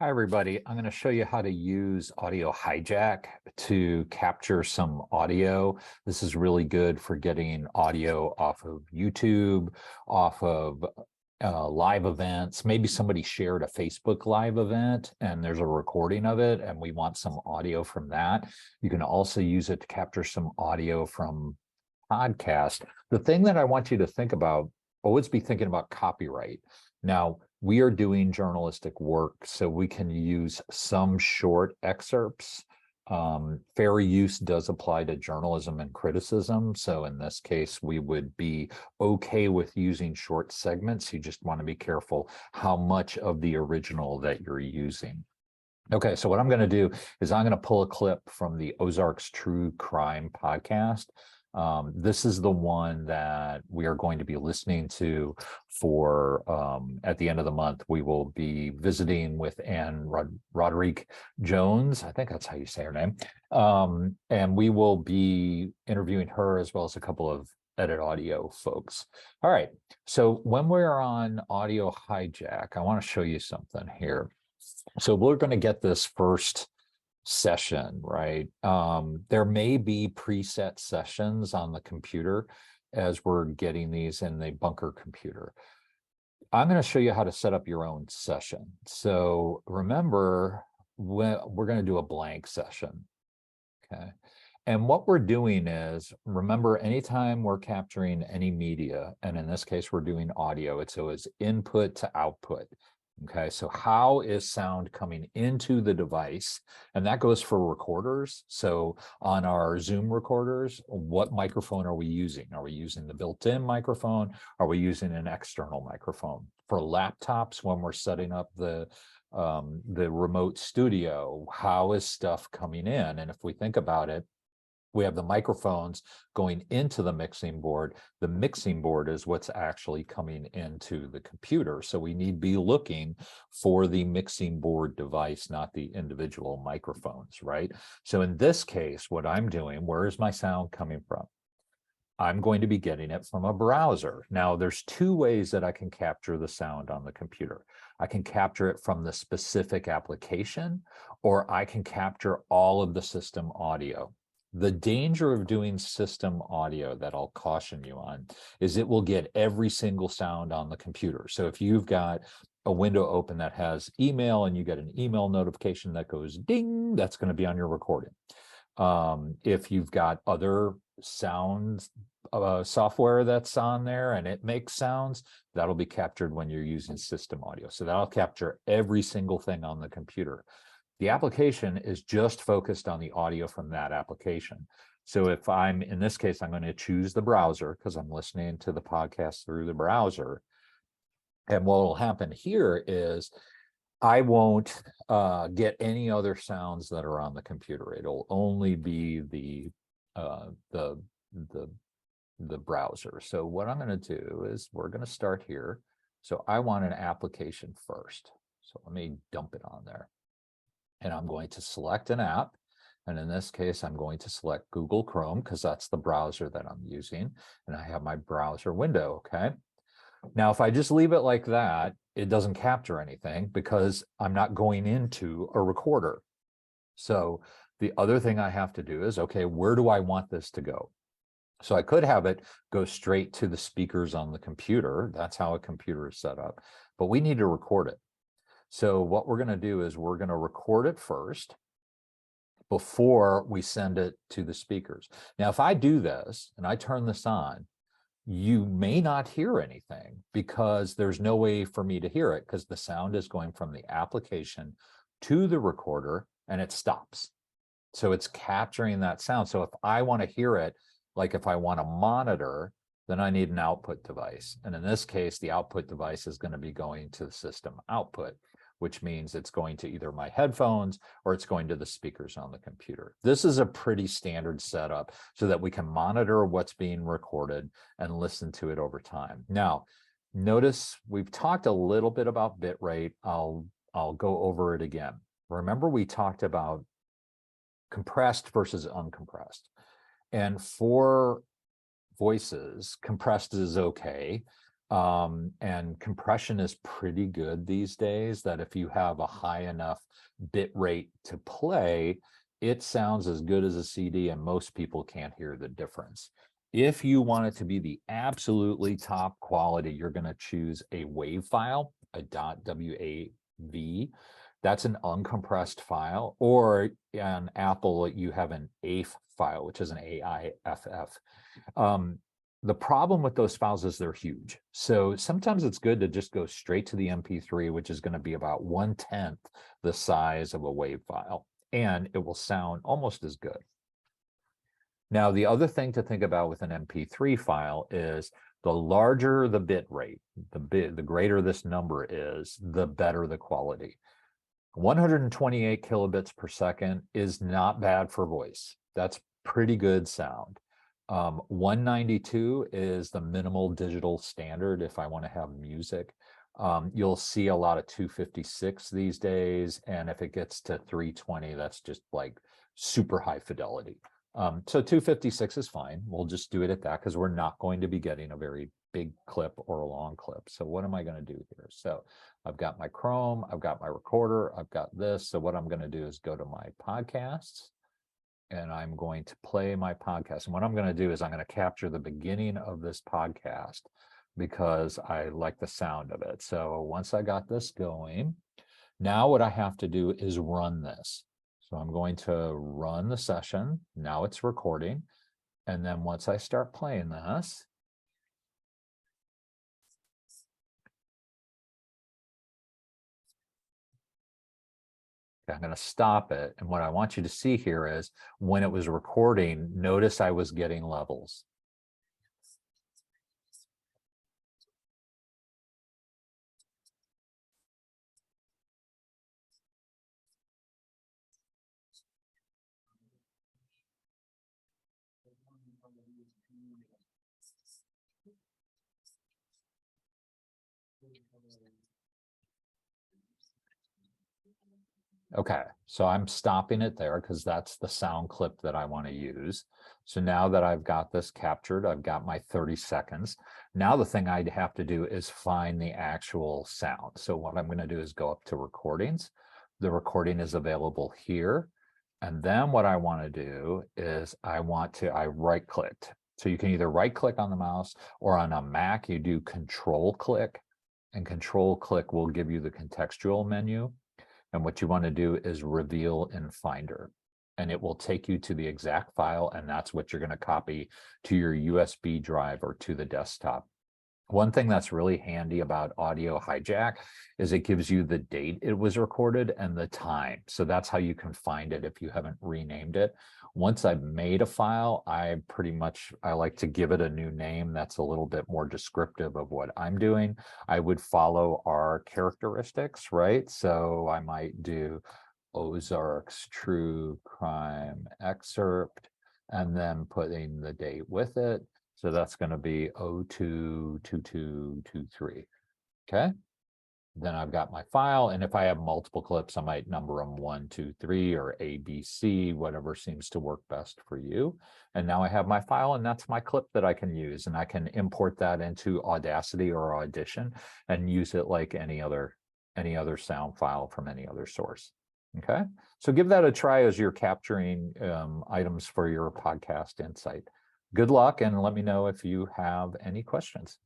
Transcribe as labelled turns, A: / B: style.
A: Hi, everybody. I'm going to show you how to use Audio Hijack to capture some audio. This is really good for getting audio off of YouTube, off of live events. Maybe somebody shared a Facebook live event and there's a recording of it and we want some audio from that. You can also use it to capture some audio from podcast. The thing that I want you to think about, always be thinking about copyright. Now, we are doing journalistic work, so we can use some short excerpts. Fair use does apply to journalism and criticism. So in this case, we would be okay with using short segments. You just want to be careful how much of the original that you're using. Okay, so what I'm going to do is I'm going to pull a clip from the Ozarks True Crime podcast. This is the one that we are going to be listening to for at the end of the month. We will be visiting with Anne Roderick Jones. I think that's how you say her name. And we will be interviewing her as well as a couple of Edit Audio folks. All right, so when we're on Audio Hijack, I want to show you something here. So we're going to get this first session, right? There may be preset sessions on the computer as we're getting these in the bunker computer. I'm going to show you how to set up your own session. So remember, we're going to do a blank session, okay? And what we're doing is, remember, anytime we're capturing any media, and in this case, we're doing audio, it's always input to output. Okay, so how is sound coming into the device? And that goes for recorders. So on our Zoom recorders, what microphone are we using? Are we using the built-in microphone? Are we using an external microphone? For laptops, when we're setting up the remote studio, how is stuff coming in? And if we think about it, we have the microphones going into the mixing board. The mixing board is what's actually coming into the computer. So we need to be looking for the mixing board device, not the individual microphones, right? So in this case, what I'm doing, where is my sound coming from? I'm going to be getting it from a browser. Now, there's two ways that I can capture the sound on the computer. I can capture it from the specific application, or I can capture all of the system audio. The danger of doing system audio that I'll caution you on is it will get every single sound on the computer. So if you've got a window open that has email and you get an email notification that goes ding, that's going to be on your recording. If you've got other sounds software that's on there and it makes sounds, that'll be captured when you're using system audio. So that'll capture every single thing on the computer. The application is just focused on the audio from that application. So if I'm, in this case, I'm going to choose the browser because I'm listening to the podcast through the browser. And what will happen here is I won't get any other sounds that are on the computer. It'll only be the browser. So what I'm going to do is we're going to start here. So I want an application first. So let me dump it on there. And I'm going to select an app. And in this case, I'm going to select Google Chrome because that's the browser that I'm using. And I have my browser window, okay? Now, if I just leave it like that, it doesn't capture anything because I'm not going into a recorder. So the other thing I have to do is, okay, where do I want this to go? So I could have it go straight to the speakers on the computer. That's how a computer is set up. But we need to record it. So what we're going to do is we're going to record it first before we send it to the speakers. Now, if I do this and I turn this on, you may not hear anything because there's no way for me to hear it because the sound is going from the application to the recorder and it stops. So it's capturing that sound. So if I want to hear it, like if I want to monitor, then I need an output device. And in this case, the output device is going to be going to the system output, which means it's going to either my headphones or it's going to the speakers on the computer. This is a pretty standard setup so that we can monitor what's being recorded and listen to it over time. Now, notice we've talked a little bit about bitrate. I'll go over it again. Remember, we talked about compressed versus uncompressed. And for voices, compressed is okay. And compression is pretty good these days, that if you have a high enough bit rate to play, it sounds as good as a CD, and most people can't hear the difference. If you want it to be the absolutely top quality, you're going to choose a WAV file, a .wav. That's an uncompressed file, or on Apple, you have an AIFF file, which is an AIFF. The problem with those files is they're huge. So sometimes it's good to just go straight to the MP3, which is going to be about 1/10 the size of a WAV file, and it will sound almost as good. Now, the other thing to think about with an MP3 file is the larger the bit rate, the greater this number is, the better the quality. 128 kilobits per second is not bad for voice. That's pretty good sound. 192 is the minimal digital standard if I want to have music. You'll see a lot of 256 these days, and if it gets to 320, that's just like super high fidelity. So 256 is fine. We'll just do it at that because we're not going to be getting a very big clip or a long clip. So what am I going to do here? So I've got my Chrome, I've got my recorder, I've got this. So what I'm going to do is go to my podcasts, and I'm going to play my podcast. And what I'm going to do is I'm going to capture the beginning of this podcast because I like the sound of it. So once I got this going, now what I have to do is run this. So I'm going to run the session. Now it's recording. And then once I start playing this, I'm going to stop it. And what I want you to see here is when it was recording, notice I was getting levels. Okay, so I'm stopping it there because that's the sound clip that I want to use. So now that I've got this captured, I've got my 30 seconds. Now the thing I'd have to do is find the actual sound. So what I'm going to do is go up to recordings. The recording is available here. And then what I want to do is I right clicked. So you can either right click on the mouse, or on a Mac, you do control click, and control click will give you the contextual menu. And what you want to do is reveal in Finder, and it will take you to the exact file, and that's what you're going to copy to your USB drive or to the desktop. One thing that's really handy about Audio Hijack is it gives you the date it was recorded and the time. So that's how you can find it if you haven't renamed it. Once I've made a file, I like to give it a new name that's a little bit more descriptive of what I'm doing. I would follow our characteristics, right? So I might do Ozarks True Crime Excerpt, and then putting the date with it. So that's going to be 022223. Okay. Then I've got my file. And if I have multiple clips, I might number them 1, 2, 3, or A, B, C, whatever seems to work best for you. And now I have my file, and that's my clip that I can use. And I can import that into Audacity or Audition and use it like any other sound file from any other source. Okay. So give that a try as you're capturing items for your podcast insight. Good luck, and let me know if you have any questions.